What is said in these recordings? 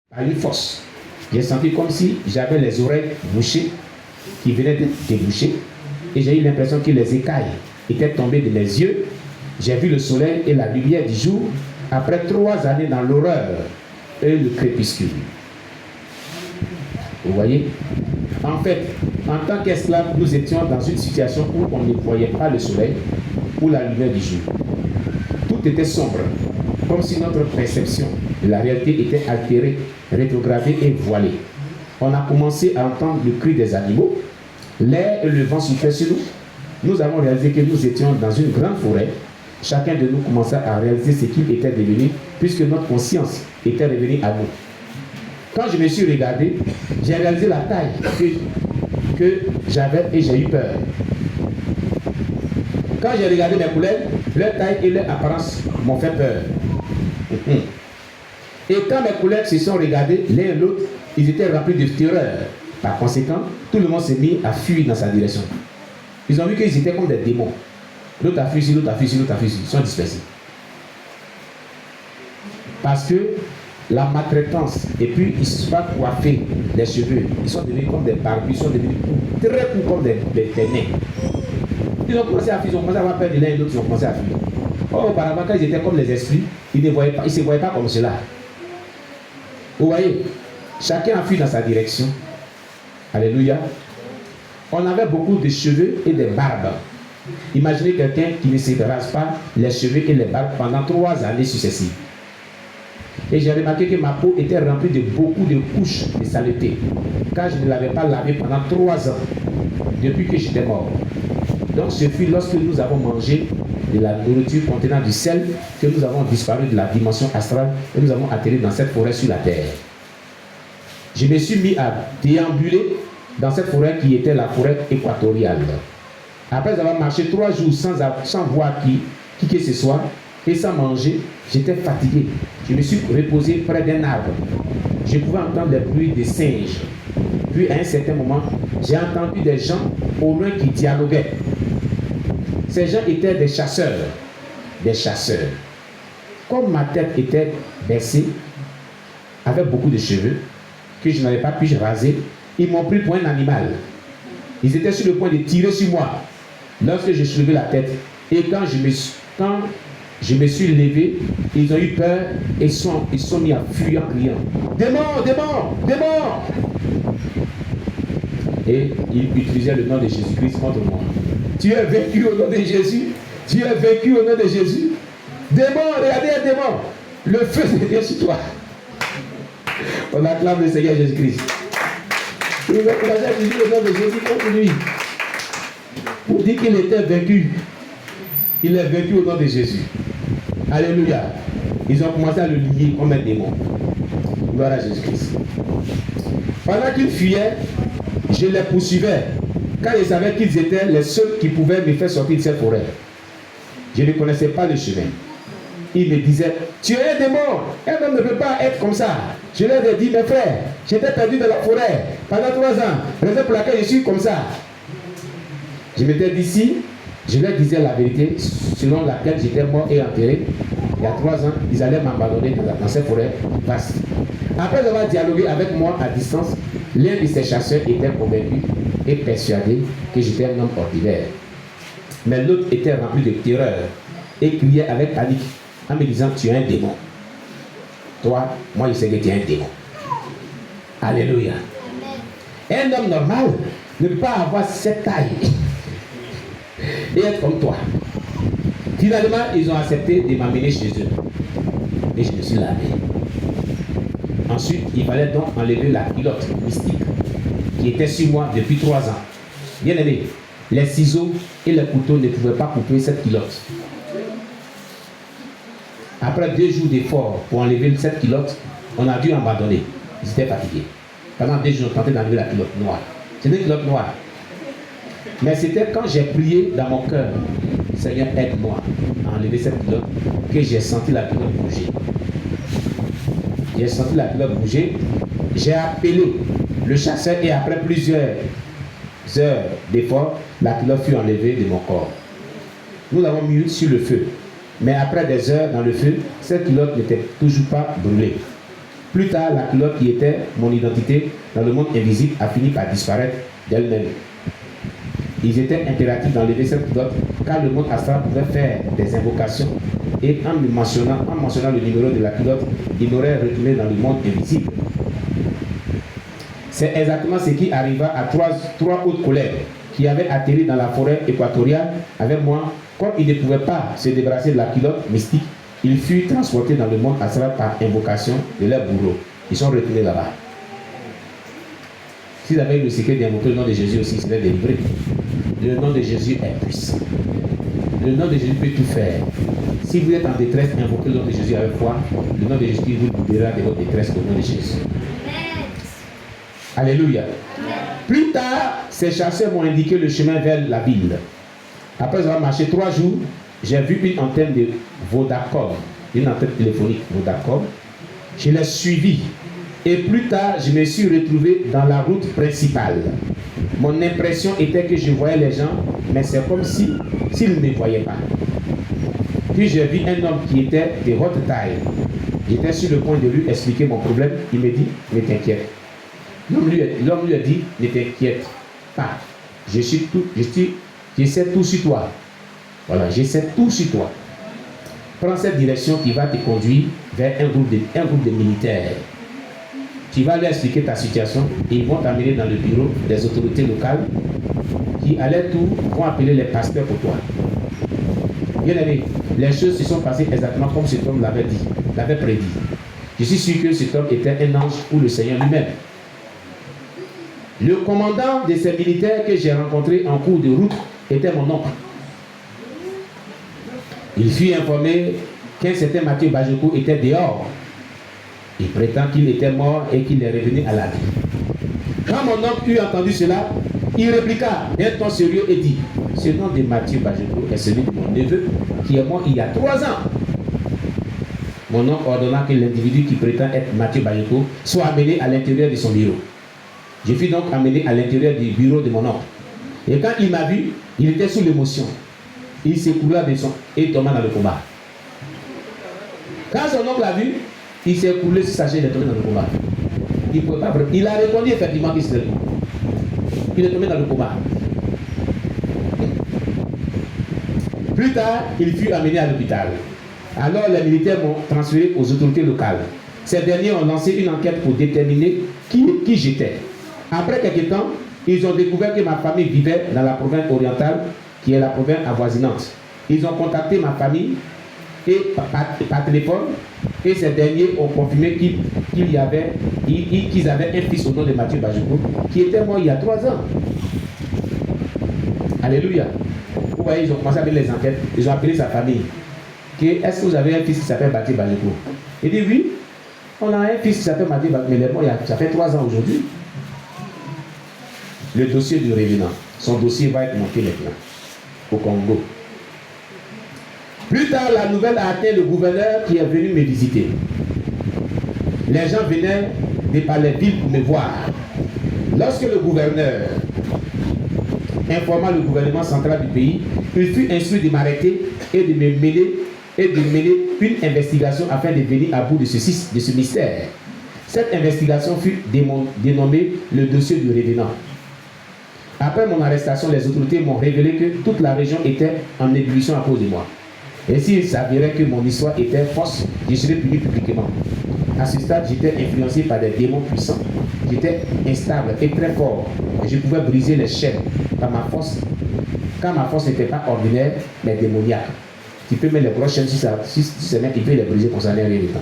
par une force. J'ai senti comme si j'avais les oreilles bouchées, qui venaient d'être débouchées, et j'ai eu l'impression que les écailles étaient tombées de mes yeux. J'ai vu le soleil et la lumière du jour après 3 années dans l'horreur et le crépuscule. Vous voyez? En fait, en tant qu'esclaves, nous étions dans une situation où on ne voyait pas le soleil ou la lumière du jour. Tout était sombre, comme si notre perception de la réalité était altérée, rétrogradée et voilée. On a commencé à entendre le cri des animaux, l'air et le vent soufflaient sur nous. Nous avons réalisé que nous étions dans une grande forêt. Chacun de nous commençait à réaliser ce qu'il était devenu, puisque notre conscience était revenue à nous. Quand je me suis regardé, j'ai réalisé la taille que j'avais et j'ai eu peur. Quand j'ai regardé mes collègues, leur taille et leur apparence m'ont fait peur. Et quand mes collègues se sont regardés l'un et l'autre, ils étaient remplis de terreur. Par conséquent, tout le monde s'est mis à fuir dans sa direction. Ils ont vu qu'ils étaient comme des démons. L'autre a fui ici, l'autre a fui ici, l'autre a fui ici. Ils sont dispersés. Parce que la maltraitance, et puis ils se sont coiffés les cheveux. Ils sont devenus comme des barbus, ils sont devenus très courts comme des nains. Ils ont commencé à fuir, ils ont commencé à avoir peur de l'un et de l'autre, ils ont commencé à fuir. Or, auparavant, quand ils étaient comme les esprits, ils ne se voyaient pas comme cela. Vous voyez, chacun a fui dans sa direction. Alléluia. On avait beaucoup de cheveux et des barbes. Imaginez quelqu'un qui ne se rase pas les cheveux et les barbes pendant 3 années successives. Et j'ai remarqué que ma peau était remplie de beaucoup de couches de saleté, car je ne l'avais pas lavée pendant 3 ans, depuis que j'étais mort. Donc ce fut lorsque nous avons mangé de la nourriture contenant du sel que nous avons disparu de la dimension astrale et nous avons atterri dans cette forêt sur la terre. Je me suis mis à déambuler dans cette forêt qui était la forêt équatoriale. Après avoir marché 3 jours sans voir qui que ce soit et sans manger, j'étais fatigué. Je me suis reposé près d'un arbre. Je pouvais entendre les bruits des singes. Puis à un certain moment, j'ai entendu des gens au loin qui dialoguaient. Ces gens étaient des chasseurs. Des chasseurs. Comme ma tête était baissée, avec beaucoup de cheveux, que je n'avais pas pu raser, ils m'ont pris pour un animal. Ils étaient sur le point de tirer sur moi. Lorsque j'ai soulevé la tête, et quand je me suis levé, ils ont eu peur et ils sont mis à fuir en criant « Démon, démon, démon !» Et ils utilisaient le nom de Jésus-Christ contre moi. Tu es vaincu au nom de Jésus. Tu es vaincu au nom de Jésus. Démon, regardez un démon. Le feu de Dieu sur toi. On acclame le Seigneur Jésus-Christ. Il va encourager Jésus au nom de Jésus contre lui. Pour dire qu'il était vaincu. Il est vaincu au nom de Jésus. Alléluia. Ils ont commencé à le lier comme un démon. Gloire à Jésus-Christ. Pendant qu'ils fuyaient, je les poursuivais. Car ils savaient qu'ils étaient les seuls qui pouvaient me faire sortir de cette forêt. Je ne connaissais pas le chemin. Ils me disaient, tu es un démon. Un homme ne peut pas être comme ça. Je leur ai dit, mes frères, j'étais perdu dans la forêt pendant 3 ans. Raison pour laquelle je suis comme ça. Je m'étais dit, si je leur disais la vérité, selon laquelle j'étais mort et enterré, il y a 3 ans, ils allaient m'abandonner dans cette forêt vaste. Après avoir dialogué avec moi à distance, l'un de ces chasseurs était convaincu et persuadé que j'étais un homme ordinaire. Mais l'autre était rempli de terreur et criait avec panique en me disant, tu es un démon. Toi, moi je sais que tu es un démon. Alléluia. Un homme normal ne peut pas avoir cette taille et être comme toi. Finalement, ils ont accepté de m'amener chez eux. Et je me suis lavé. Ensuite, il fallait donc enlever la culotte mystique qui était sur moi depuis 3 ans. Bien aimé, les ciseaux et les couteaux ne pouvaient pas couper cette culotte. Après 2 jours d'effort pour enlever cette culotte, on a dû abandonner. Ils étaient fatigués. Pendant 2 jours, on tentait d'enlever la culotte noire. C'était une culotte noire. Mais c'était quand j'ai prié dans mon cœur, Seigneur, aide-moi à enlever cette culotte, que j'ai senti la culotte bouger. J'ai senti la culotte bouger. J'ai appelé le chasseur et après plusieurs heures d'effort, la culotte fut enlevée de mon corps. Nous l'avons mis sur le feu. Mais après des heures dans le feu, cette culotte n'était toujours pas brûlée. Plus tard, la culotte qui était mon identité dans le monde invisible a fini par disparaître d'elle-même. Il était impératif d'enlever cette culotte car le monde astral pouvait faire des invocations et en mentionnant le numéro de la culotte, il m'aurait retourné dans le monde invisible. C'est exactement ce qui arriva à trois autres collègues qui avaient atterri dans la forêt équatoriale avec moi. Comme ils ne pouvaient pas se débarrasser de la culotte mystique, ils furent transportés dans le monde astral par invocation de leur bourreau. Ils sont retournés là-bas. S'ils avaient eu le secret d'invoquer le nom de Jésus aussi, ils seraient délivrés. Le nom de Jésus est puissant. Le nom de Jésus peut tout faire. Si vous êtes en détresse, invoquez le nom de Jésus avec foi. Le nom de Jésus vous libérera de votre détresse au nom de Jésus. Alléluia. Plus tard, ces chasseurs m'ont indiqué le chemin vers la ville. Après avoir marché 3 jours, j'ai vu une antenne de Vodacom, une antenne téléphonique Vodacom. Je l'ai suivie. Et plus tard, je me suis retrouvé dans la route principale. Mon impression était que je voyais les gens, mais c'est comme s'ils ne me voyaient pas. Puis j'ai vu un homme qui était de haute taille. J'étais sur le point de lui expliquer mon problème. Il me dit, ne t'inquiète. L'homme lui a dit, ne t'inquiète pas. Je sais tout sur toi. Voilà, je sais tout sur toi. Prends cette direction qui va te conduire vers un groupe de militaires. Tu vas leur expliquer ta situation et ils vont t'amener dans le bureau des autorités locales qui, à leur tour, vont appeler les pasteurs pour toi. Bien aimé, les choses se sont passées exactement comme cet homme l'avait dit, l'avait prédit. Je suis sûr que cet homme était un ange ou le Seigneur lui-même. Le commandant de ces militaires que j'ai rencontré en cours de route était mon oncle. Il fut informé qu'un certain Mathieu Bajoko était dehors. Il prétend qu'il était mort et qu'il est revenu à la vie. Quand mon oncle eut entendu cela, il répliqua d'un ton sérieux et dit, ce nom de Mathieu Bajoko est celui de mon neveu qui est mort il y a 3 ans. Mon oncle ordonna que l'individu qui prétend être Mathieu Bajoko soit amené à l'intérieur de son bureau. Je fus donc amené à l'intérieur du bureau de mon oncle. Et quand il m'a vu, il était sous l'émotion. Il s'écoula de son et tomba dans le combat. Quand son oncle l'a vu, il s'est écoulé sur sa chaise et est tombé dans le combat. Il pouvait pas. Il a répondu effectivement qu'il s'était. Il est tombé dans le combat. Plus tard, il fut amené à l'hôpital. Alors les militaires m'ont transféré aux autorités locales. Ces derniers ont lancé une enquête pour déterminer qui j'étais. Après quelques temps, ils ont découvert que ma famille vivait dans la province orientale, qui est la province avoisinante. Ils ont contacté ma famille et par téléphone, et ces derniers ont confirmé qu'ils avaient un fils au nom de Mathieu Bajoko qui était mort il y a 3 ans. Alléluia. Vous voyez, ils ont commencé à faire les enquêtes, ils ont appelé sa famille. Est-ce que vous avez un fils qui s'appelle Mathieu Bajoko? Il dit oui, on a un fils qui s'appelle Mathieu Bajoko, mais il est mort ça fait 3 ans aujourd'hui. Le dossier du revenant, son dossier va être monté maintenant au Congo. Plus tard, la nouvelle a atteint le gouverneur qui est venu me visiter. Les gens venaient de par les villes pour me voir. Lorsque le gouverneur informa le gouvernement central du pays, il fut instruit de m'arrêter et de mener une investigation afin de venir à bout de ce mystère. Cette investigation fut dénommée le dossier du revenant. Après mon arrestation, les autorités m'ont révélé que toute la région était en ébullition à cause de moi. Et s'il s'avérait que mon histoire était fausse, je serais puni publiquement. À ce stade, j'étais influencé par des démons puissants. J'étais instable et très fort. Et je pouvais briser les chaînes par ma force. Quand ma force n'était pas ordinaire, mais démoniaque. Tu peux mettre les grosses chaînes sur ces mecs, il peut les briser pour ça n'ait rien de temps.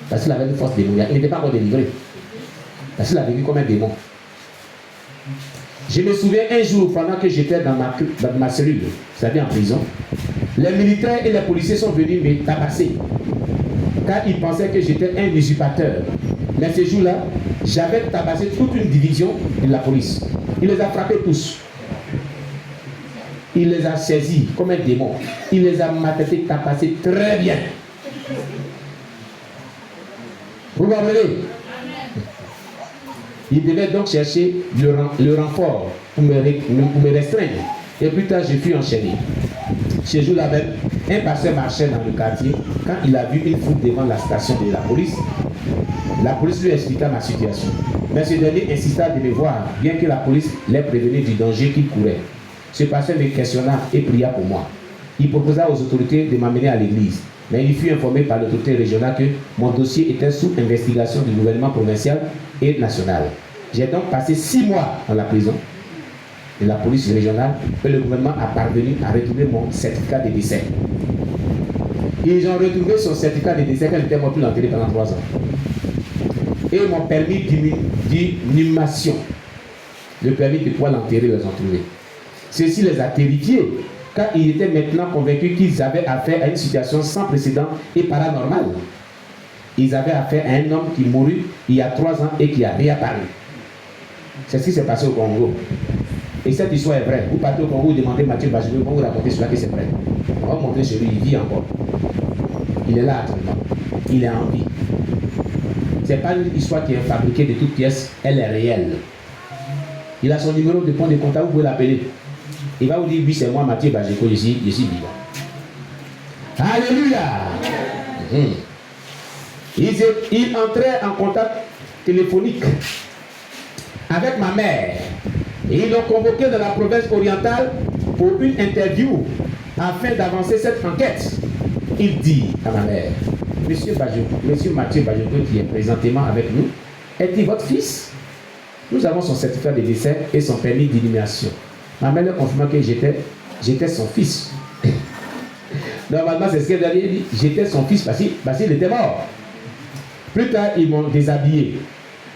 Parce qu'il avait une force démoniaque. Il n'était pas encore délivré. Parce qu'il a vécu comme un démon. Je me souviens un jour, pendant que j'étais dans ma cellule, c'est-à-dire en prison, les militaires et les policiers sont venus me tabasser, car ils pensaient que j'étais un usurpateur. Mais ce jour-là, j'avais tabassé toute une division de la police. Il les a frappés tous. Il les a saisis comme un démon. Il les a maltraités, tabassés très bien. Vous comprenez? Il devait donc chercher le renfort pour me restreindre. Et plus tard, je fus enchaîné. Ce jour-là même, Un pasteur marchait dans le quartier. Quand il a vu une foule devant la station de la police lui expliqua ma situation. Mais ce dernier insista de me voir, bien que la police l'ait prévenu du danger qu'il courait. Ce pasteur me questionna et pria pour moi. Il proposa aux autorités de m'amener à l'église. Mais il fut informé par l'autorité régionale que mon dossier était sous investigation du gouvernement provincial et national. J'ai donc passé 6 mois dans la prison de la police régionale et le gouvernement a parvenu à retrouver mon certificat de décès. Ils ont retrouvé son certificat de décès quand j'étais mort plus enterré pendant 3 ans. Et mon permis d'inhumation, le permis de pouvoir l'enterrer, ils ont trouvé. Ceci les a terrifiés, car ils étaient maintenant convaincus qu'ils avaient affaire à une situation sans précédent et paranormale. Ils avaient affaire à un homme qui mourut il y a 3 ans et qui a réapparu. C'est ce qui s'est passé au Congo. Et cette histoire est vraie. Vous partez au Congo, vous demandez Mathieu Bajibé, vous racontez cela que c'est vrai. On va vous montrer chez lui, il vit encore. Il est là actuellement. Il est en vie. Ce n'est pas une histoire qui est fabriquée de toutes pièces, elle est réelle. Il a son numéro de point de contact, vous pouvez l'appeler. Il va vous dire, oui, c'est moi, Mathieu Bajeko, je suis vivant. Alléluia. Il entrait en contact téléphonique avec ma mère. Et ils l'ont convoqué dans la province orientale pour une interview afin d'avancer cette enquête. Il dit à ma mère, Monsieur Mathieu Bajeko, qui est présentement avec nous, est-il votre fils? Nous avons son certificat de décès et son permis d'inhumation. Ma mère leur confirma que j'étais son fils. Normalement, c'est ce qu'elle a dit. J'étais son fils parce qu'il était mort. Plus tard, ils m'ont déshabillé.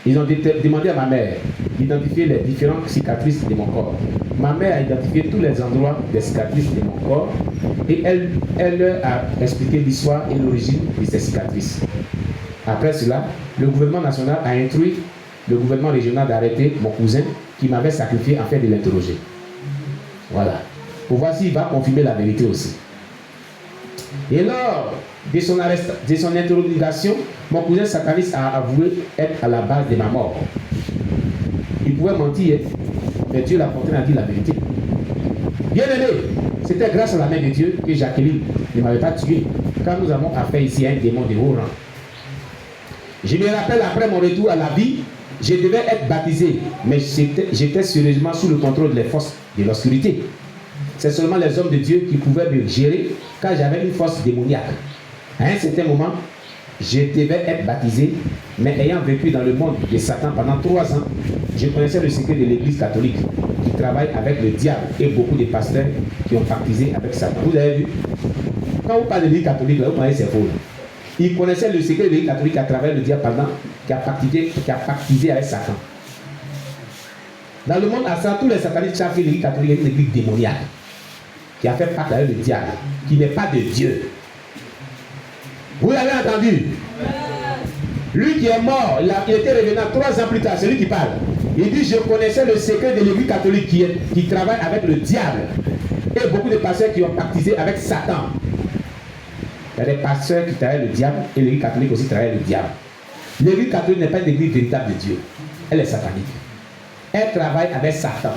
Ils ont demandé à ma mère d'identifier les différentes cicatrices de mon corps. Ma mère a identifié tous les endroits des cicatrices de mon corps et elle leur a expliqué l'histoire et l'origine de ces cicatrices. Après cela, le gouvernement national a instruit le gouvernement régional d'arrêter mon cousin qui m'avait sacrifié afin de l'interroger. Voilà. Pour voir s'il va confirmer la vérité aussi. Et lors de son interrogation, mon cousin sataniste a avoué être à la base de ma mort. Il pouvait mentir, mais Dieu l'a porté à dire la vérité. Bien aimé, c'était grâce à la main de Dieu que Jacqueline ne m'avait pas tué, car nous avons affaire ici à un démon de haut rang. Je me rappelle, après mon retour à la vie, je devais être baptisé, mais j'étais sérieusement sous le contrôle des forces de l'obscurité. C'est seulement les hommes de Dieu qui pouvaient me gérer, car j'avais une force démoniaque. À un certain moment, je devais être baptisé, mais ayant vécu dans le monde de Satan pendant 3 ans, je connaissais le secret de l'église catholique, qui travaille avec le diable, et beaucoup de pasteurs qui ont baptisé avec Satan. Vous avez vu? Quand vous parlez de l'église catholique, là, vous voyez c'est faux. Ils connaissaient le secret de l'église catholique à travers le diable pendant qui a pactisé avec Satan. Dans le monde à ça, tous les satanistes savent que l'église catholique est une église démoniaque, qui a fait pacte avec le diable, qui n'est pas de Dieu. Vous l'avez entendu? Lui qui est mort, il était revenant 3 ans plus tard, c'est lui qui parle. Il dit, je connaissais le secret de l'église catholique qui travaille avec le diable. Et beaucoup de pasteurs qui ont pactisé avec Satan. Il y a des pasteurs qui travaillent le diable et l'église catholique aussi travaille le diable. L'église catholique n'est pas une église véritable de Dieu. Elle est satanique. Elle travaille avec Satan.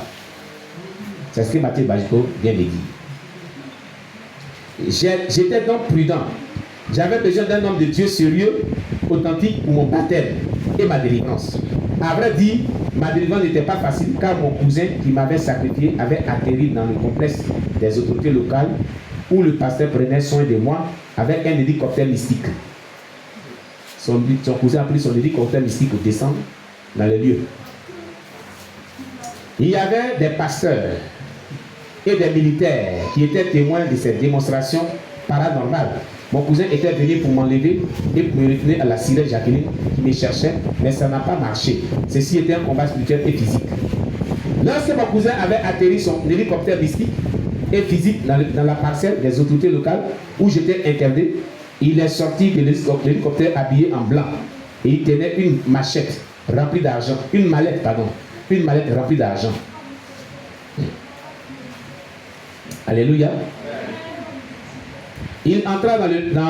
C'est ce que Mathieu Bajiko vient de dire. J'étais donc prudent. J'avais besoin d'un homme de Dieu sérieux, authentique pour mon baptême et ma délivrance. À vrai dire, ma délivrance n'était pas facile car mon cousin qui m'avait sacrifié avait atterri dans le complexe des autorités locales où le pasteur prenait soin de moi avec un hélicoptère mystique. Son cousin a pris son hélicoptère mystique pour descendre dans les lieux. Il y avait des pasteurs et des militaires qui étaient témoins de cette démonstration paranormale. Mon cousin était venu pour m'enlever et pour me retourner à la sirène Jacqueline qui me cherchait, mais ça n'a pas marché. Ceci était un combat spirituel et physique. Lorsque mon cousin avait atterri son hélicoptère mystique et physique dans la parcelle des autorités locales où j'étais interdit, il est sorti de l'hélicoptère habillé en blanc et il tenait une machette remplie d'argent, une mallette remplie d'argent. Alléluia. Il entra dans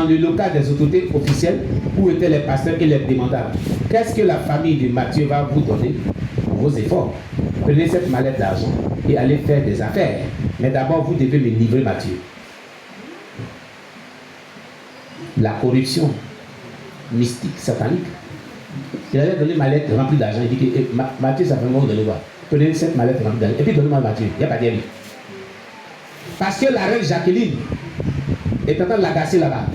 le local des autorités officielles où étaient les pasteurs et les demandables. Qu'est-ce que la famille de Mathieu va vous donner pour vos efforts? Prenez cette mallette d'argent et allez faire des affaires. Mais d'abord, vous devez me livrer Mathieu. la corruption mystique, satanique. Il avait donné ma lettre remplie d'argent. Il dit que Mathieu, ça fait un moment de le voir. Prenez cette mallette remplie d'argent. Et puis donnez-moi Mathieu. Il n'y a pas d'elle. Parce que la reine Jacqueline est en train de l'agacer là-bas.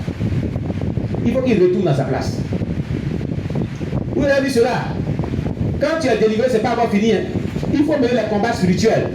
Il faut qu'il retourne à sa place. Vous avez vu cela? Quand tu es délivré, ce n'est pas encore fini. Hein. Il faut mener les combats spirituels.